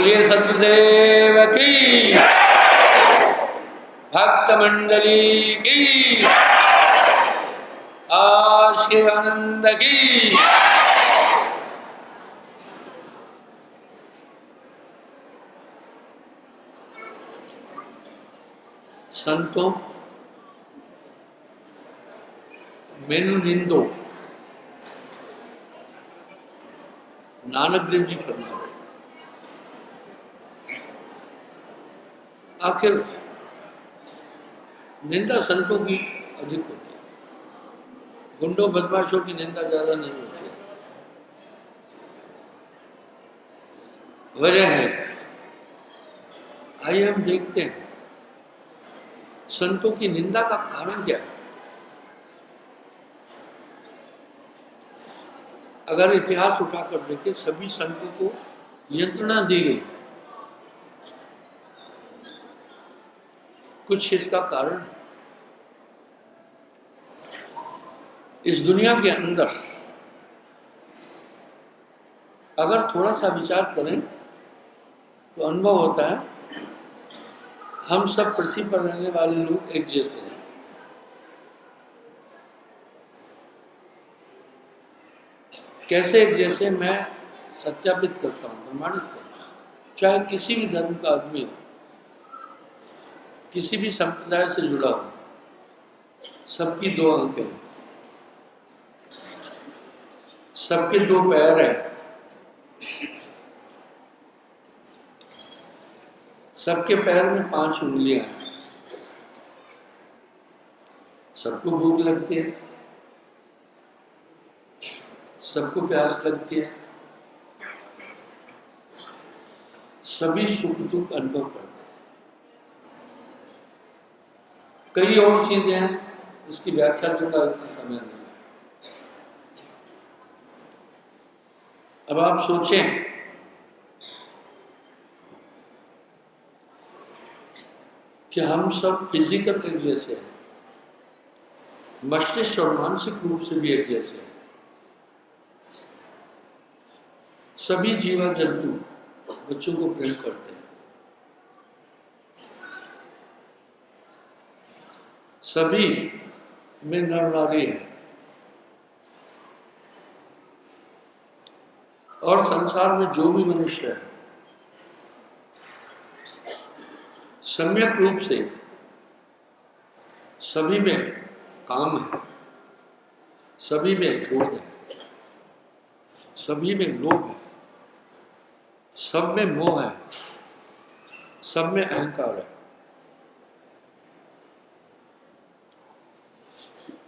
बोलिए सतगुरुदेव की, भक्त मंडली की, आश्रय आनंद की। संतों मेनू निंदो नानक देव जी फरमा रहे। आखिर निंदा संतों की अधिक होती है, गुंडों बदमाशों की निंदा ज्यादा नहीं होती है। वजह है, आइए हम देखते हैं संतों की निंदा का कारण क्या है। अगर इतिहास उठाकर देखें, सभी संतों को यंत्रणा दी गई। कुछ इसका कारण इस दुनिया के अंदर अगर थोड़ा सा विचार करें तो अनुभव होता है हम सब पृथ्वी पर रहने वाले लोग एक जैसे हैं। कैसे एक जैसे, मैं सत्यापित करता हूँ, प्रमाणित करता हूँ। चाहे किसी भी धर्म का आदमी हो, किसी भी संप्रदाय से जुड़ा हो, सबकी दो आंखें हैं, सबके दो पैर हैं, सबके पैर में 5 उंगलियां हैं, सबको भूख लगती है, सबको प्यास लगती है, सभी सुख दुख अनुभव करते हैं। कई और चीजें हैं, उसकी व्याख्या दूंगा, इतना समय नहीं। अब आप सोचें कि हम सब फिजिकल एक जैसे हैं, मस्तिष्क और मानसिक रूप से भी एक जैसे हैं। सभी जीवा जंतु बच्चों को प्रेम करते हैं, सभी में नर नारी है, और संसार में जो भी मनुष्य है सम्यक रूप से सभी में काम है, सभी में क्रोध है, सभी में लोभ है, सब में मोह है, सब में अहंकार है।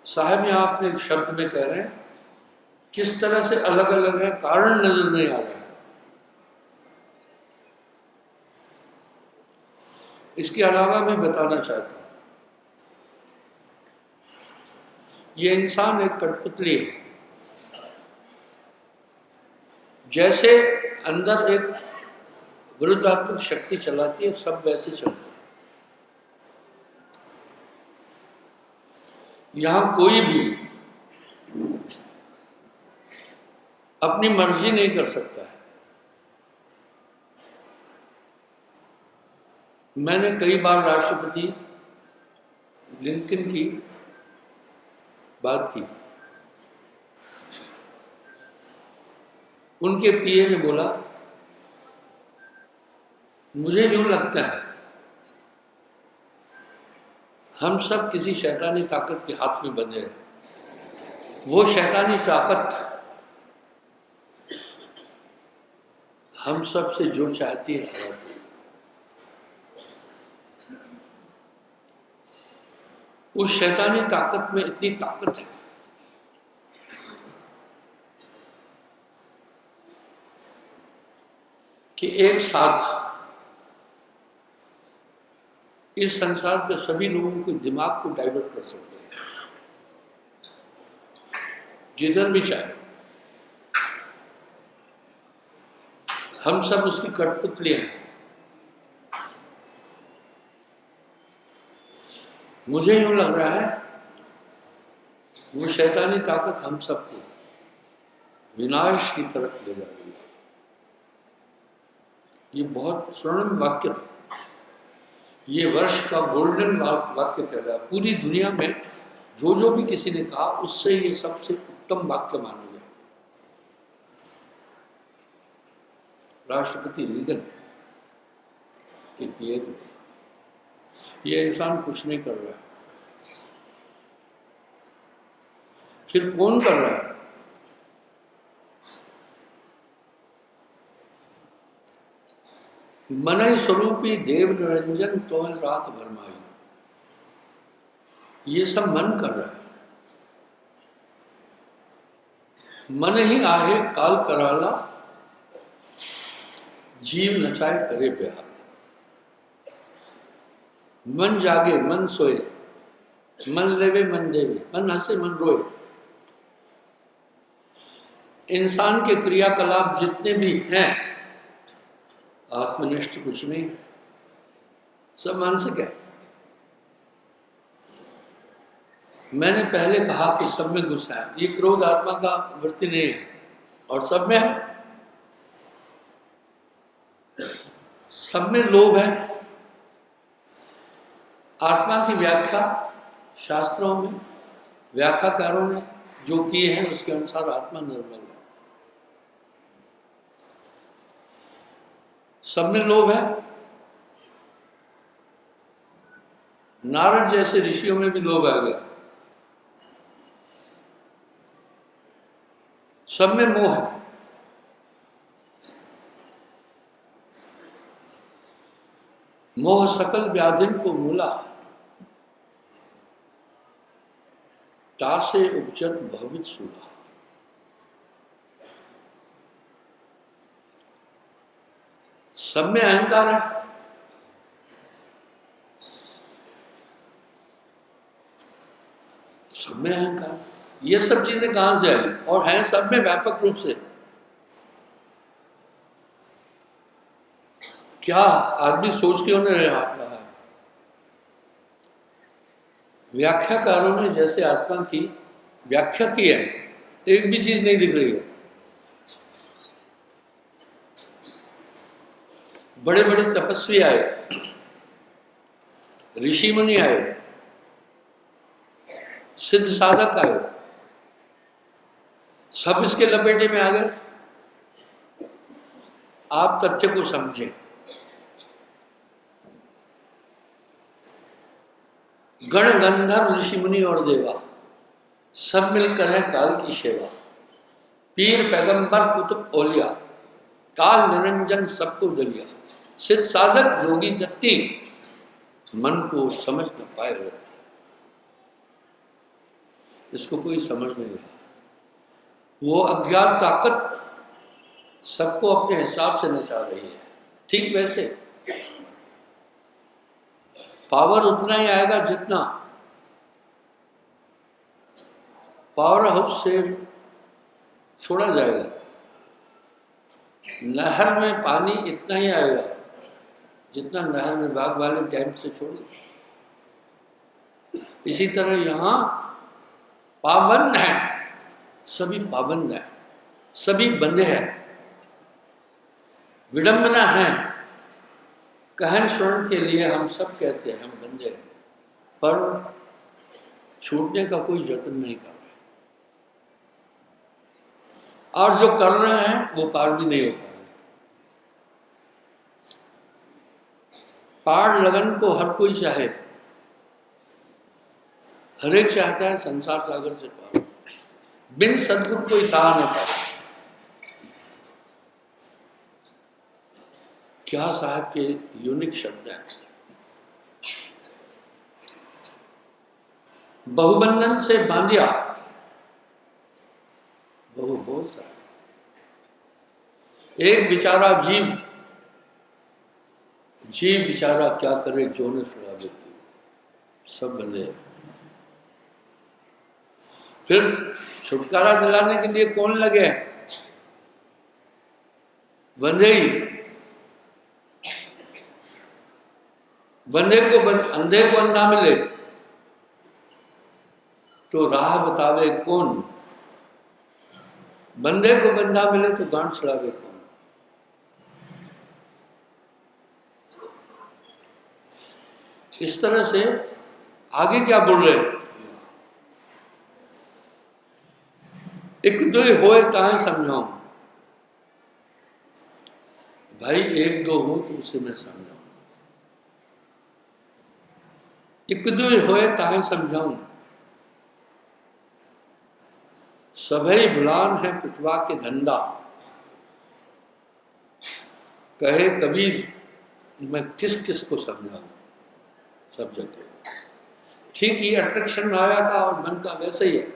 साहब यहाँ अपने एक शब्द में कह रहे हैं किस तरह से अलग अलग है, कारण नजर नहीं आ रहा। इसके अलावा मैं बताना चाहता हूं, ये इंसान एक कठपुतली है। जैसे अंदर एक विरुद्धात्मक शक्ति चलाती है, सब वैसे चलते हैं। यहां कोई भी अपनी मर्जी नहीं कर सकता है। मैंने कई बार राष्ट्रपति लिंकन की बात की। उनके पीए ने बोला, मुझे यूं लगता है हम सब किसी शैतानी ताकत के हाथ में बंधे हैं। वो शैतानी ताकत हम सब से जो चाहती है कराती है। उस शैतानी ताकत में इतनी ताकत है कि एक साथ इस संसार के सभी लोगों के दिमाग को डाइवर्ट कर सकते हैं जिधर भी चाहे। हम सब उसकी कठपुतलियां हैं। मुझे यूं लग रहा है वो शैतानी ताकत हम सबको विनाश की तरफ ले जा रही है। ये बहुत स्वर्णिम वाक्य था। ये वर्ष का गोल्डन वाक्य कह रहा है। पूरी दुनिया में जो भी किसी ने कहा उससे ये सबसे उत्तम वाक्य माना गया। राष्ट्रपति रीगन के पिए ये इंसान कुछ नहीं कर रहा है, फिर कौन कर रहा है? मन स्वरूपी देव निरंजन तो है रात भरमाई। ये सब मन कर रहा है। मन ही आहे काल कराला, जीव नचाए करे ब्याह। मन जागे मन सोए, मन लेवे मन देवे, मन हंसे मन रोए। इंसान के क्रियाकलाप जितने भी हैं आत्मनिष्ठ कुछ नहीं, सब मानसिक है। मैंने पहले कहा कि सब में गुस्सा है, ये क्रोध आत्मा का वृत्ति नहीं है, और सब में है। सब में लोभ है। आत्मा की व्याख्या शास्त्रों में व्याख्याकारों ने जो किए हैं उसके अनुसार आत्मा निर्मल है। सब में लोभ है। नारद जैसे ऋषियों में भी लोभ आ गया। सब में मोह है। मोह सकल व्याधिन को मूला, तासे उपजत भवित सूला। सब में अहंकार है। सब में अहंकार। ये सब चीजें कहां से आई? और हैं सब में व्यापक रूप से। क्या आदमी सोच क्यों नहीं रहा है? व्याख्याकारों ने जैसे आत्मा की व्याख्या की है, एक भी चीज नहीं दिख रही है। बड़े बड़े तपस्वी आए, ऋषि मुनि आए, सिद्ध साधक आए, सब इसके लपेटे में आ गए। आप तथ्य को समझें। गण गंधर्व ऋषि मुनि और देवा सब मिलकर है काल की सेवा। पीर पैगंबर कुतुब औलिया, काल निरंजन सबको दलिया। सिद्ध साधक जोगी जत्ती, मन को समझ न पाए रहते। इसको कोई समझ नहीं रहा। वो अज्ञात ताकत सबको अपने हिसाब से नचा रही है। ठीक वैसे पावर उतना ही आएगा जितना पावर हाउस से छोड़ा जाएगा। नहर में पानी इतना ही आएगा जितना नहर में बाग वाले डैम से छोड़े। इसी तरह यहाँ पाबंद है, सभी पाबंद है, सभी बंधे हैं। विडंबना है। कहन स्वर्ण के लिए हम सब कहते हैं हम बंधे हैं, पर छूटने का कोई यत्न नहीं कर रहे, और जो कर रहे हैं वो पार भी नहीं हो पा रहे। पार लगन को हर कोई चाहे, हर एक चाहता है संसार सागर से पार। बिन सदगुरु कोई था नहीं पाता। क्या साहब के यूनिक शब्द है। बहुबंधन से बांधिया, बहु बहुत सारा। एक बेचारा जीव बेचारा क्या करे, जो ने सुना देती, सब बंधे। फिर छुटकारा दिलाने के लिए कौन लगे? बंधे ही। बंधे को अंधे को अंधा मिले तो राह बतावे कौन? बंधे को बंधा मिले तो गांठ छुड़ावे कौन? इस तरह से आगे क्या बोल रहे हैं, एक दो होए ताहे समझाऊं, भाई एक दो हो तो उसे मैं समझाऊं, एक दो होए ताहे समझाऊं, सभई बुलान है पिटवा के धंधा, कहे कबीर मैं किस किस को समझाऊं, सब जगह ठीक ये अट्रैक्शन आया था और मन का वैसे ही है।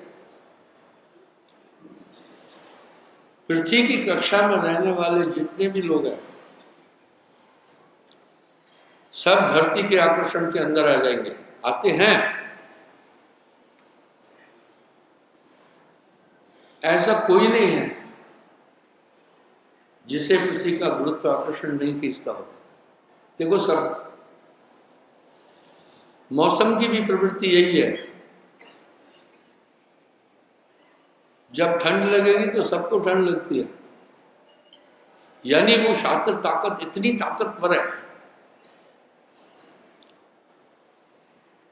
पृथ्वी की कक्षा में रहने वाले जितने भी लोग हैं सब धरती के आकर्षण के अंदर आ जाएंगे, आते हैं। ऐसा कोई नहीं है जिसे पृथ्वी का गुरुत्वाकर्षण नहीं खींचता हो। देखो सब मौसम की भी प्रवृत्ति यही है, जब ठंड लगेगी तो सबको ठंड लगती है, यानी वो शातिर ताकत इतनी ताकतवर है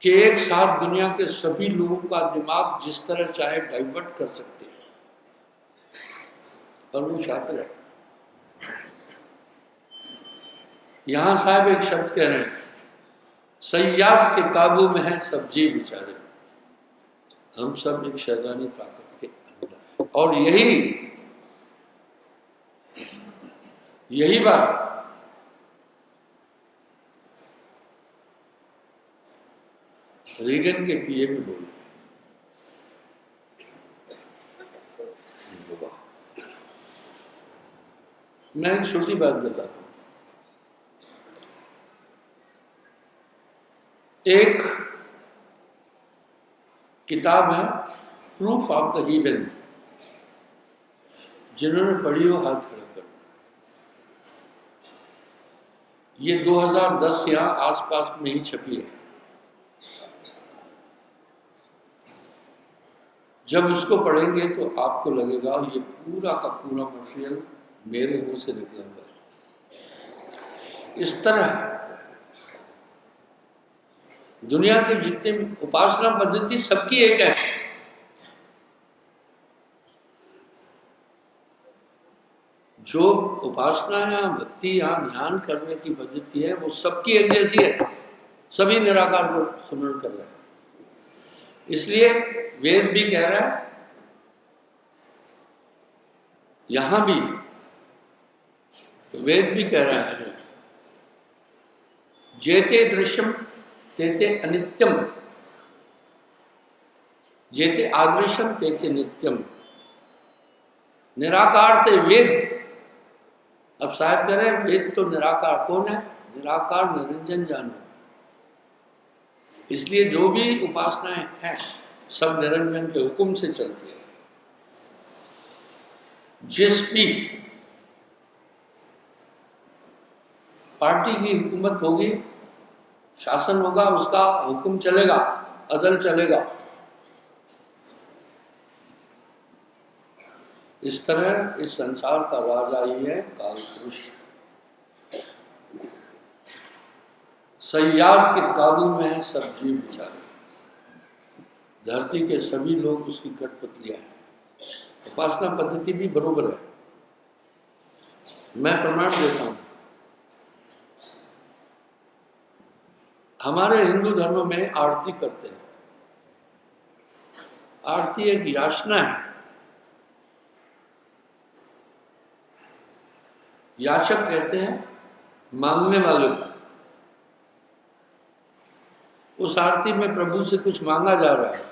कि एक साथ दुनिया के सभी लोगों का दिमाग जिस तरह चाहे डाइवर्ट कर सकते हैं, और वो शातिर है। यहां साहब एक शब्द कह रहे हैं, सयाद के काबू में है सब जीव बेचारे, हम सब एक शैतानी ताकत के अंदर, और यही बात रीगन के पीए भी बोले। मैं एक छोटी बात बताता हूं, एक किताब है प्रूफ ऑफ द इवन, जिन्होंने पढ़ी हो हाथ खड़ा कर। ये 2010 या आसपास में ही छपी है। जब उसको पढ़ेंगे तो आपको लगेगा ये पूरा का पूरा मटेरियल मेरे मुंह से निकला हुआ है। इस तरह दुनिया के जितने भी उपासना पद्धति सबकी एक है, जो उपासना या भक्ति या ध्यान करने की पद्धति है वो सबकी एक जैसी है, सभी निराकार को स्मरण कर रहे हैं। इसलिए वेद भी कह रहा है, यहां भी वेद भी कह रहा है, जेते दृश्यम तेते अनित्यम, जेते आदृश्यम तेते नित्यम, निराकार ते वेद। अब साहब कह रहे हैं वेद तो निराकार, कौन है? निराकार निरंजन जानो। इसलिए जो भी उपासनाएं हैं सब निरंजन के हुक्म से चलती है। जिस भी पार्टी की हुकूमत होगी, शासन होगा, उसका हुक्म चलेगा, अदल चलेगा। इस तरह इस संसार का राजा ही है काल पुरुष। सयाद के काबू में है सब जीव बेचारे, धरती के सभी लोग उसकी कठपुतलियां हैं। उपासना पद्धति भी बरोबर है, मैं प्रमाण देता हूं। हमारे हिंदू धर्म में आरती करते हैं। आरती एक याचना है, याचक कहते हैं मांगने वाले को। उस आरती में प्रभु से कुछ मांगा जा रहा है।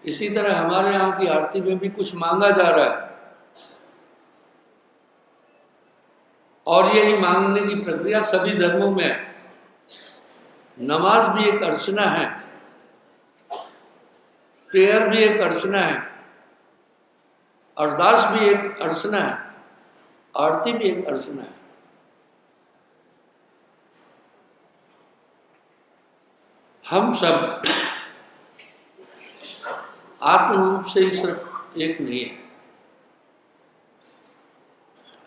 इसी तरह हमारे यहाँ की आरती में भी कुछ मांगा जा रहा है, और यही मांगने की प्रक्रिया सभी धर्मों में है। नमाज भी एक अर्चना है, प्रेयर भी एक अर्चना है, अरदास भी एक अर्चना है, आरती भी एक अर्चना है। हम सब आत्म रूप से ही सिर्फ एक नहीं है,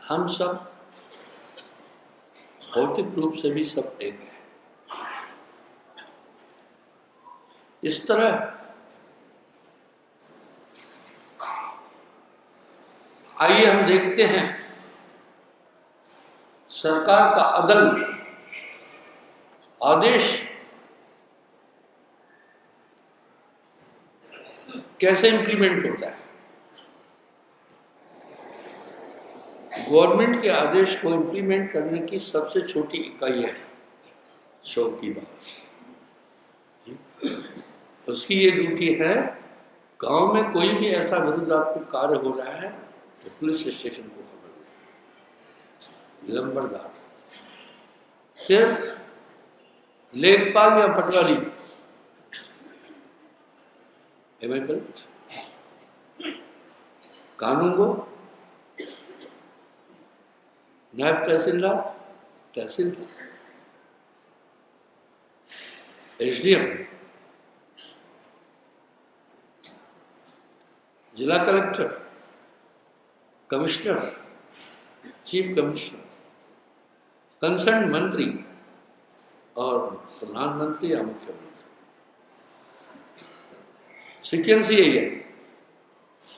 हम सब भौतिक रूप से भी सब एक है। इस तरह आइए हम देखते हैं सरकार का अदल आदेश कैसे इंप्लीमेंट होता है। गवर्नमेंट के आदेश को इंप्लीमेंट करने की सबसे छोटी इकाई है चौकीदार। उसकी ये ड्यूटी है, गांव में कोई भी ऐसा विरोधात्मक कार्य हो रहा है तो पुलिस स्टेशन को खबर दे, लंबरदार, फिर लेखपाल या पटवारी। एम आई करेक्ट? कानून को नायब तहसीलदार, तहसीलदार, एसडीएम, जिला collector, commissioner, chief commissioner, concern मंत्री और प्रधानमंत्री या मुख्यमंत्री। सीक्वेंस यही है।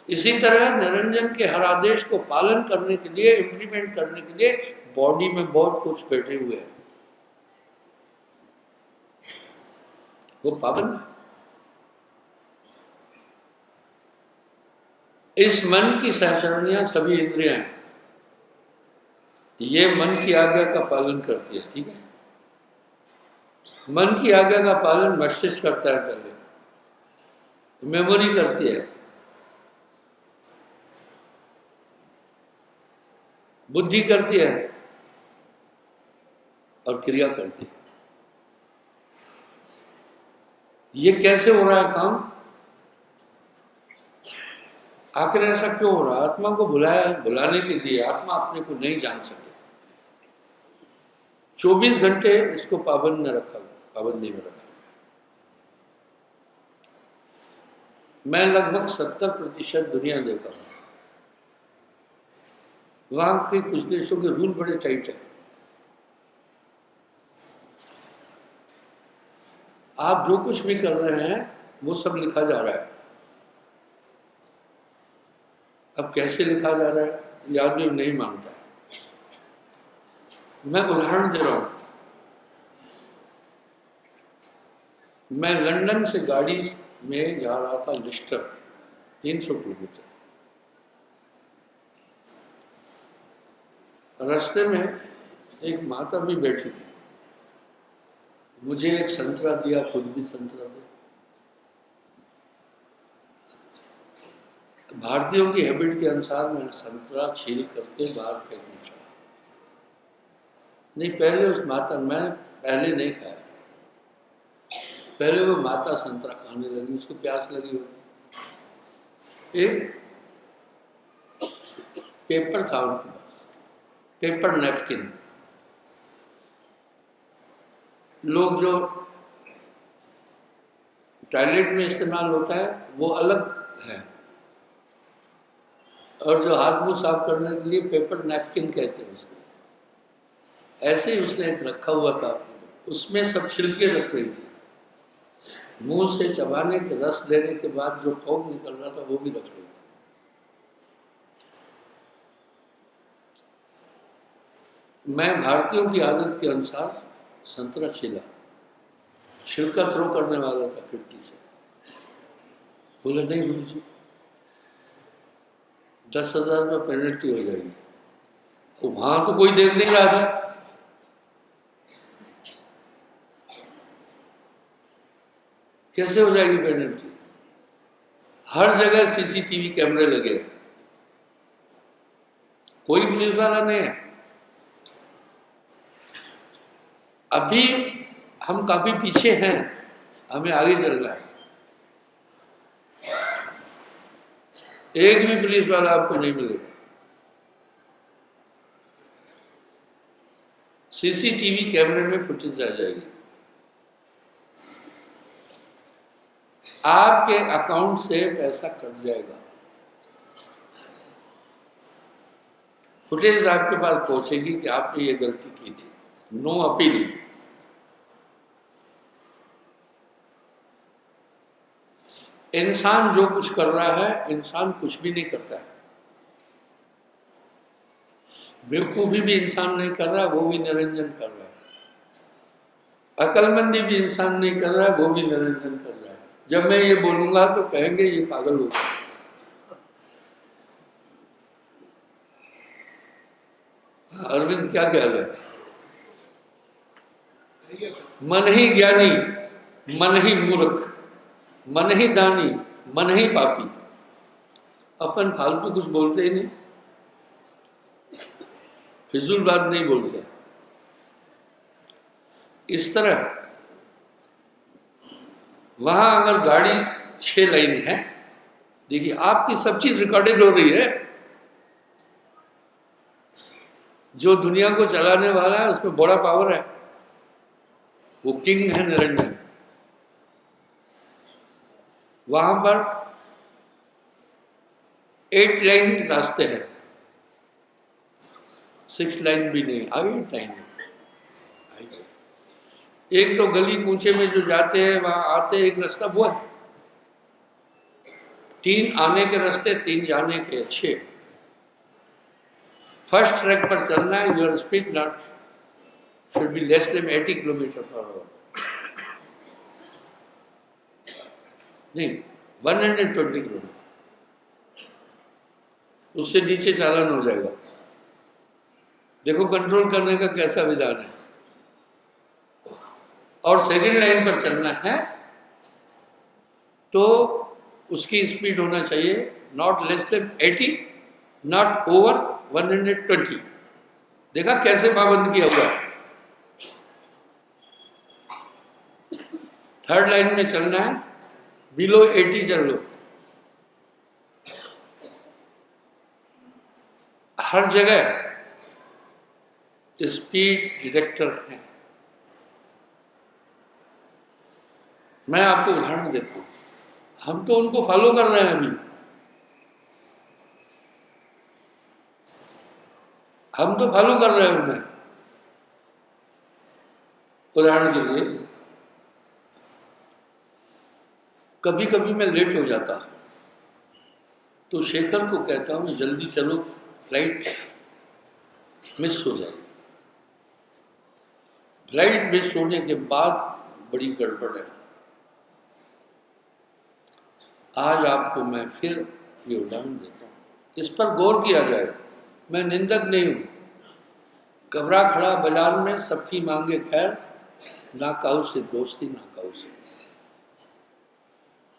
इसी तरह निरंजन के हर आदेश को पालन करने के लिए, इंप्लीमेंट करने के लिए बॉडी में बहुत कुछ बैठे हुए हैं, वो पाबंद है। इस मन की सहचरणियां सभी इंद्रियां हैं, ये मन की आज्ञा का पालन करती है। ठीक है, मन की आज्ञा का पालन मस्तिष्क करता है, पहले मेमोरी करती है, बुद्धि करती है और क्रिया करती है। ये कैसे हो रहा है काम? आखिर ऐसा क्यों हो रहा है? आत्मा को बुलाने के लिए। आत्मा अपने को नहीं जान सके, 24 घंटे इसको पाबंदी में रखा। मैं लगभग 70% दुनिया देखा हूं। वहां के कुछ देशों के रूल बड़े टाइट है। आप जो कुछ भी कर रहे हैं वो सब लिखा जा रहा है। अब कैसे लिखा जा रहा है ये आदमी नहीं मानता है। मैं उदाहरण दे रहा हूं। मैं लंदन से गाड़ी में जा रहा था लिस्टर, 300 किलोमीटर। रास्ते में एक माता भी बैठी थी। मुझे एक संतरा दिया, खुद भी संतरा दिया। भारतीयों की हैबिट के अनुसार मैंने संतरा छील करके बाहर फेंकना चाहा। नहीं, पहले उस माता, मैं पहले नहीं खाया। पहले वो माता संतरा खाने लगी, उसको प्यास लगी होगी। एक पेपर था उनके पास, पेपर नैपकिन। लोग जो टॉयलेट में इस्तेमाल होता है वो अलग है, और जो हाथ मुंह साफ करने के लिए पेपर नैपकिन कहते हैं उसको। ऐसे ही उसने एक रखा हुआ था, उसमें सब छिलके रख रही थी। मुंह से चबाने के रस लेने के बाद जो फोम निकल रहा था वो भी रख रही थी। मैं भारतीयों की आदत के अनुसार संतरा छीला, छिलका थ्रो करने वाला था खिड़की से। बोले नहीं गुरु जी, 10,000 रुपये पेनल्टी हो जाएगी। तो वहां तो कोई देख नहीं रहा था। कैसे हो जाएगी पेनल्टी? हर जगह सीसीटीवी कैमरे लगे, कोई पुलिस वाला नहीं है। अभी हम काफी पीछे हैं, हमें आगे चलना है। एक भी पुलिस वाला आपको नहीं मिलेगा। सीसीटीवी कैमरे में फुटेज आ जाएगी। आपके अकाउंट से पैसा कट जाएगा। फुटेज आपके पास पहुंचेगी कि आपने ये गलती की थी, नो अपील। इंसान जो कुछ कर रहा है, इंसान कुछ भी नहीं करता है। बेवकूफी भी इंसान नहीं कर रहा है, वो भी निरंजन कर रहा है। अकलमंदी भी इंसान नहीं कर रहा है, वो भी निरंजन कर रहा है। जब मैं ये बोलूंगा तो कहेंगे ये पागल हो गया। अरविंद क्या ख्याल है? मन ही ज्ञानी, मन ही मूर्ख, मन ही दानी, मन ही पापी। अपन फालतू कुछ बोलते ही नहीं, फिजूल बात नहीं बोलते। इस तरह वहां अगर गाड़ी 6 लाइन है, देखिए आपकी सब चीज रिकॉर्डेड हो रही है। जो दुनिया को चलाने वाला है उसमें बड़ा पावर है, वो किंग है निरंजन। वहां पर 8 लाइन रास्ते हैं, 6 लाइन भी नहीं, 8 लाइन है। एक तो गली कूचे में जो जाते हैं वहां आते एक रास्ता वो है, 3 आने के रास्ते, 3 जाने के अच्छे। फर्स्ट ट्रैक पर चलना है, your speed not should be less than 80 kilometre per hour, नहीं 120 किलोमीटर, उससे नीचे चालान हो जाएगा। देखो कंट्रोल करने का कैसा विधान है। और सेकेंड लाइन पर चलना है तो उसकी स्पीड होना चाहिए not less than 80, not over 120। देखा कैसे पाबंद किया हुआ है। थर्ड लाइन में चलना है, बिलो 80 चल लो। हर जगह स्पीड डिटेक्टर है। मैं आपको उदाहरण देता हूं, हम तो उनको फॉलो कर रहे हैं अभी। हम तो फॉलो कर रहे हैं उन्हें। उदाहरण के लिए कभी कभी मैं लेट हो जाता तो शेखर को कहता हूं जल्दी चलो, फ्लाइट मिस हो जाएगी। फ्लाइट मिस होने के बाद बड़ी गड़बड़ है। आज आपको मैं फिर ये उदाहरण देता हूँ, इस पर गौर किया जाए। मैं निंदक नहीं हूँ। घबरा खड़ा बाजार में सबकी मांगे खैर, ना काऊ से दोस्ती ना काऊ से।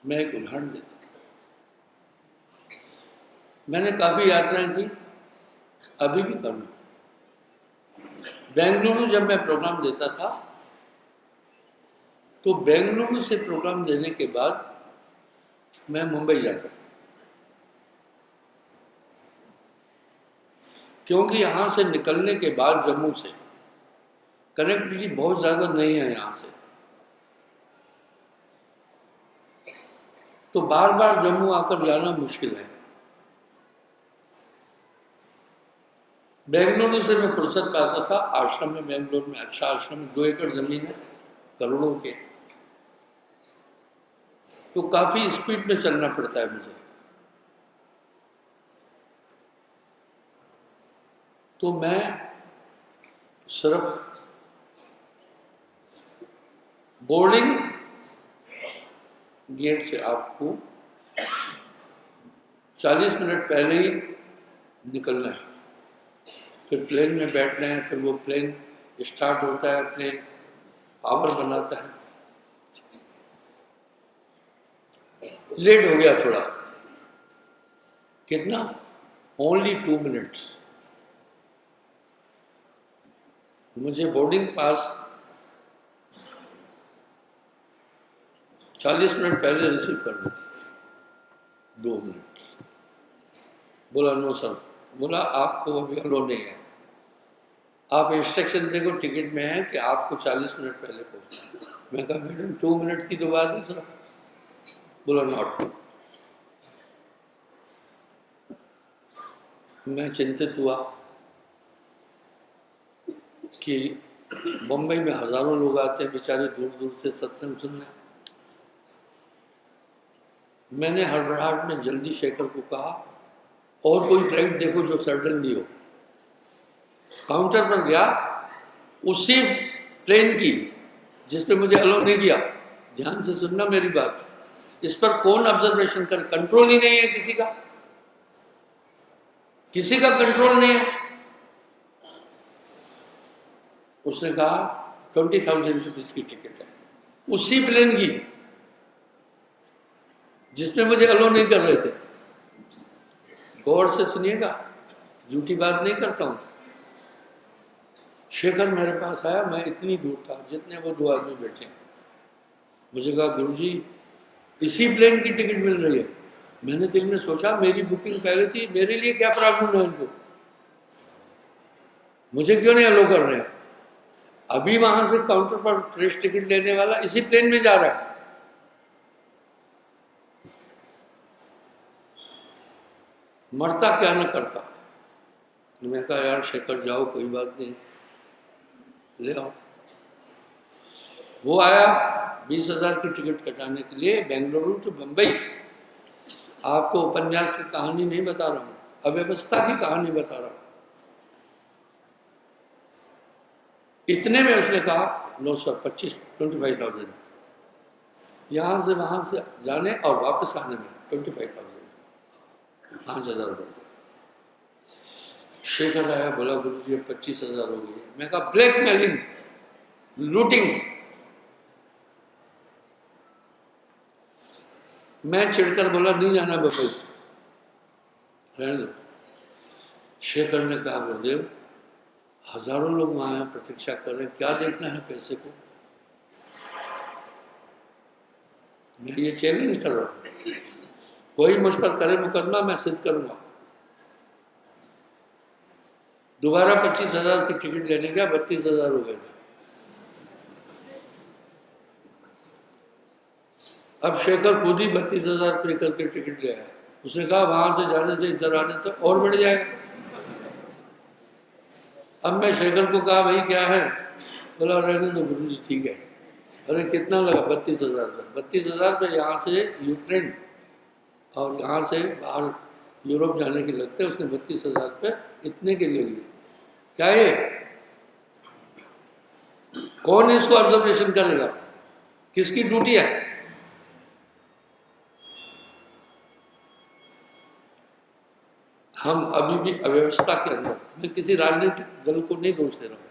मैं एक उदाहरण देता हूँ। मैंने काफ़ी यात्राएं की, अभी भी करूँ। बेंगलुरु जब मैं प्रोग्राम देता था तो बेंगलुरु से प्रोग्राम देने के बाद मैं मुंबई जाता था, क्योंकि यहाँ से निकलने के बाद जम्मू से कनेक्टिविटी बहुत ज़्यादा नहीं है यहाँ से, तो बार बार जम्मू आकर जाना मुश्किल है। बेंगलुरु से मैं फुर्सत पाता था, आश्रम में, बेंगलुरु में अच्छा आश्रम में 2 एकड़ जमीन है, करोड़ों के, तो काफ़ी स्पीड में चलना पड़ता है मुझे। तो मैं सिर्फ बोर्डिंग गेट से आपको 40 मिनट पहले ही निकलना है, फिर प्लेन में बैठना है, फिर वो प्लेन स्टार्ट होता है, प्लेन पावर बनाता है। लेट हो गया थोड़ा, कितना, ओनली 2 मिनट्स। मुझे बोर्डिंग पास 40 मिनट पहले रिसीव करनी थी, 2 मिनट। बोला नो सर, बोला आपको अभी अलो नहीं है, आप इंस्ट्रक्शन देखो टिकट में है कि आपको 40 मिनट पहले पहुंचना है। मैं कहा मैडम 2 मिनट की तो बात है सर। बोला नॉट। मैं चिंतित हुआ कि बम्बई में हजारों लोग आते हैं बेचारे दूर दूर से सत्संग सुनने। मैंने हड़बड़ाहट में जल्दी शेखर को कहा और कोई फ्लाइट देखो जो सडनली हो। काउंटर पर गया, उसी प्लेन की जिस पे मुझे अलाउ नहीं किया, ध्यान से सुनना मेरी बात, इस पर कौन ऑब्जर्वेशन करे, कंट्रोल ही नहीं है किसी का, किसी का कंट्रोल नहीं है। उसने कहा 20,000 रुपीज की टिकट है, उसी प्लेन की जिसमें मुझे अलाउ नहीं कर रहे थे। गौर से सुनिएगा, झूठी बात नहीं करता हूं। शेखर मेरे पास आया, मैं इतनी दूर था जितने वो दो आदमी बैठे। मुझे कहा गुरुजी इसी प्लेन की टिकट मिल रही है। मैंने तो इनमें सोचा मेरी बुकिंग पहले थी, मेरे लिए क्या प्रॉब्लम है इनको, मुझे क्यों नहीं अलाउ कर रहे हैं। अभी वहां से काउंटर पर फ्रेश टिकट लेने वाला इसी प्लेन में जा रहा है। मरता क्या न करता। मैं कहा यार शेखर जाओ, कोई बात नहीं, ले आओ। वो आया 20,000 की टिकट कटाने के लिए बेंगलुरु टू बम्बई। आपको उपन्यास की कहानी नहीं बता रहा हूँ, अव्यवस्था की कहानी बता रहा हूँ। इतने में उसने कहा 25,000 यहाँ से वहां से जाने और वापस आने में 25,000, 5,000 बढ़ गया। शेखर आया, बोला गुरुजी 25,000 हो गई। मैं कहा ब्लैकमेलिंग, लूटिंग। मैं चिढ़कर बोला नहीं जाना बम्बई, रहने दो। शेखर ने कहा गुरुदेव हजारों लोग वहां प्रतीक्षा कर रहे हैं, क्या देखना है पैसे को। मैं ये चैलेंज कर रहा हूं, कोई मुझ पर करे मुकदमा मैं सिद्ध करूंगा। दोबारा 25,000 की टिकट लेने गया, 32,000 हो गए थे। अब शेखर खुद ही 32,000 पे करके टिकट ले आया। उसने कहा वहां से जाने से इधर आने तक और बढ़ जाएगा। अब मैं शेखर को कहा भाई क्या है, बोला रहने दो गुरुजी ठीक है। अरे कितना लगा, 32,000 रुपये। 32,000 रुपये यहाँ से यूक्रेन और यहाँ से बाहर यूरोप जाने के लगते हैं। उसने 32,000 रुपये इतने के लिए लिए। क्या ये, कौन इसको ऑब्जर्वेशन करेगा, किसकी ड्यूटी है। हम अभी भी अव्यवस्था के अंदर, मैं किसी राजनीतिक दल को नहीं दोष दे रहा हूं,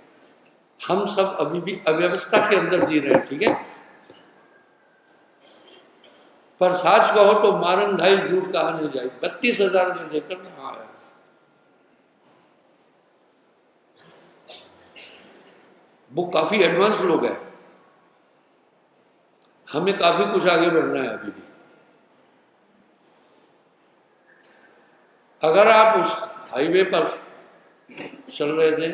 हम सब अभी भी अव्यवस्था के अंदर जी रहे हैं, ठीक है। पर सच कहो तो मारन ढाई झूठ कहा नहीं जाए। 32,000 में देकर मैं हाँ आया। वो काफी एडवांस लोग हैं, हमें काफी कुछ आगे बढ़ना है अभी भी। अगर आप उस हाईवे पर चल रहे थे,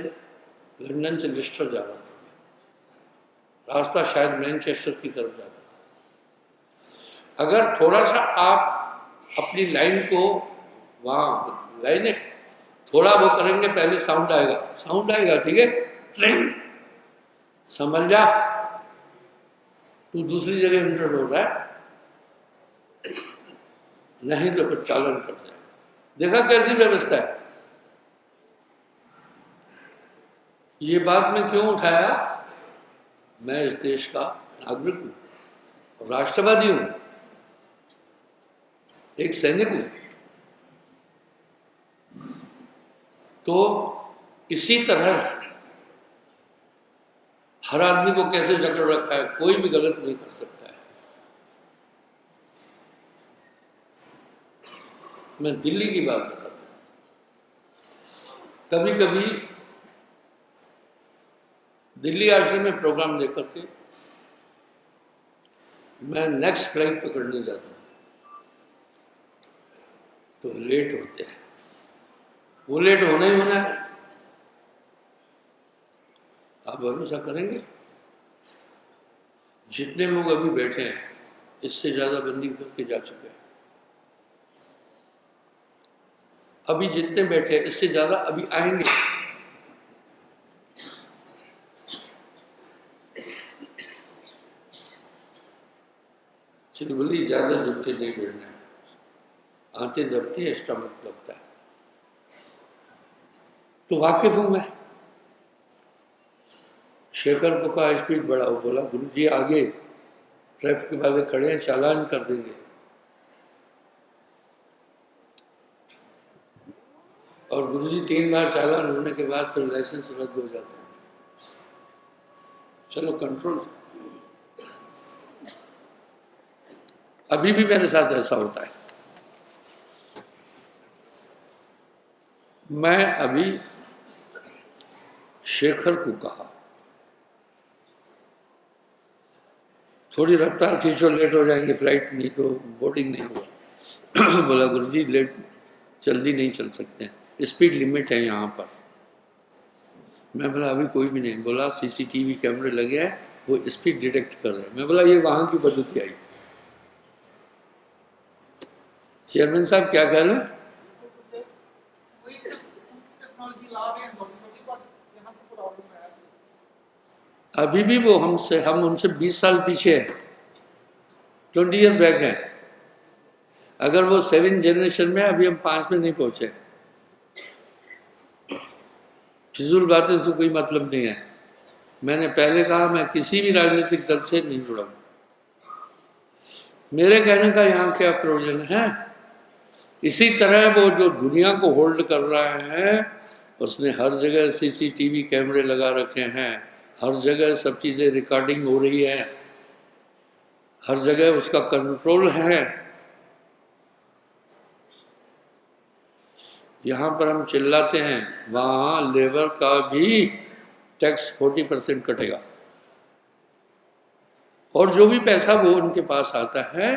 लंदन से लिस्टर जा रहा था, रास्ता शायद मैनचेस्टर की तरफ जाता था, अगर थोड़ा सा आप अपनी लाइन को, वहाँ लाइन है, थोड़ा वो करेंगे, पहले साउंड आएगा, ठीक है, ट्रेन संभल जा, तू दूसरी जगह इंटर हो रहा है, नहीं तो फिर चालन कर जाए। देखा कैसी व्यवस्था है। ये बात मैं क्यों उठाया, मैं इस देश का नागरिक हूं, राष्ट्रवादी हूं, एक सैनिक हूं। तो इसी तरह हर आदमी को कैसे जकड़ रखा है, कोई भी गलत नहीं कर सकता है। मैं दिल्ली की बात बताता हूं, कभी कभी दिल्ली आश्रम में प्रोग्राम देकर के मैं नेक्स्ट फ्लाइट पकड़ने जाता हूं, तो लेट होते हैं। वो लेट होना ही होना है, आप भरोसा करेंगे जितने लोग अभी बैठे हैं इससे ज्यादा बंदी करके जा चुके हैं। अभी जितने बैठे हैं इससे ज्यादा अभी आएंगे। चिलबली ज्यादा झुक के नहीं बैठना है, आंतें दबती है, स्टमक दबता है। तो वाकिफ हूं मैं। शेखर को कहा स्पीड बढ़ाओ, बोला गुरुजी आगे ट्रैफिक वाले खड़े हैं, चालान कर देंगे। और गुरुजी 3 बार चालान होने के बाद फिर लाइसेंस रद्द हो जाता है। चलो कंट्रोल। अभी भी मेरे साथ ऐसा होता है। मैं अभी शेखर को कहा थोड़ी रफ्तार खींचो, लेट हो जाएंगे फ्लाइट, नहीं तो बोर्डिंग नहीं होगा। बोला गुरुजी लेट, जल्दी नहीं चल सकते हैं, स्पीड लिमिट है यहाँ पर। मैं बोला अभी कोई भी नहीं। बोला सीसीटीवी कैमरे लगे हैं, वो स्पीड डिटेक्ट कर रहे हैं। मैं बोला ये वहाँ की पद्धति आई। चेयरमैन साहब क्या कह रहे हैं? अभी भी वो हम उनसे 20 साल पीछे हैं, 20 ईयर बैक है। अगर वो 7 जनरेशन में, अभी हम 5 में नहीं पहुंचे। फिजूल बातें से कोई मतलब नहीं है। मैंने पहले कहा मैं किसी भी राजनीतिक दल से नहीं जुड़ा हूं। मेरे कहने का यहाँ क्या प्रयोजन है? इसी तरह वो जो दुनिया को होल्ड कर रहा है, उसने हर जगह सीसीटीवी कैमरे लगा रखे हैं, हर जगह सब चीज़ें रिकॉर्डिंग हो रही है, हर जगह उसका कंट्रोल है। यहाँ पर हम चिल्लाते हैं, वहाँ लेबर का भी टैक्स 40% कटेगा। और जो भी पैसा वो उनके पास आता है,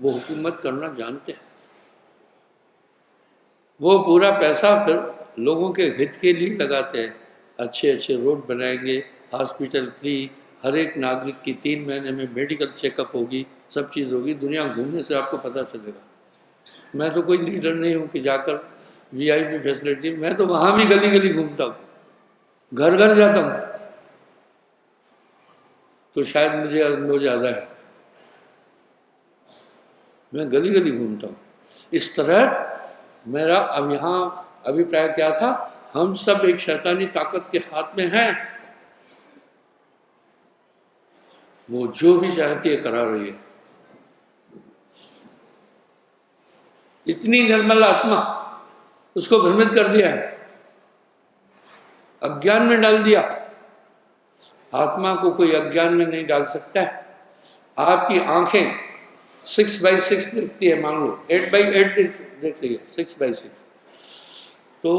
वो हुकूमत करना जानते हैं। वो पूरा पैसा फिर लोगों के हित के लिए लगाते हैं। अच्छे अच्छे रोड बनाएंगे, हॉस्पिटल फ्री, हर एक नागरिक की 3 महीने में मेडिकल चेकअप होगी, सब चीज़ होगी। दुनिया घूमने से आपको पता चलेगा। मैं तो कोई लीडर नहीं हूँ कि जाकर वीआईपी फैसिलिटी, मैं तो वहाँ भी गली गली घूमता हूँ, घर घर जाता हूँ। तो शायद मुझे अनुभव ज़्यादा है, मैं गली गली घूमता हूँ। इस तरह मेरा अब यहाँ अभिप्राय क्या था? हम सब एक शैतानी ताकत के हाथ में हैं। वो जो भी चाहती है करा रही है। इतनी निर्मल आत्मा, उसको भ्रमित कर दिया है, अज्ञान में डाल दिया। आत्मा को कोई अज्ञान में नहीं डाल सकता है। आपकी आंखें 6x6 दिखती है, मान लो 8x8 देख रही है, 6x6। तो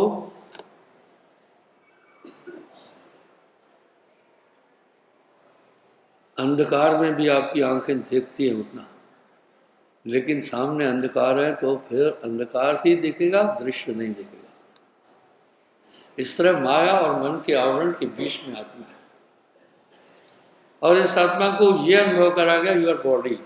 अंधकार में भी आपकी आंखें देखती है उतना, लेकिन सामने अंधकार है तो फिर अंधकार ही दिखेगा, दृश्य नहीं दिखेगा। इस तरह माया और मन के आवरण के बीच में आत्मा है। और इस आत्मा को यह अनुभव करा गया, योर बॉडी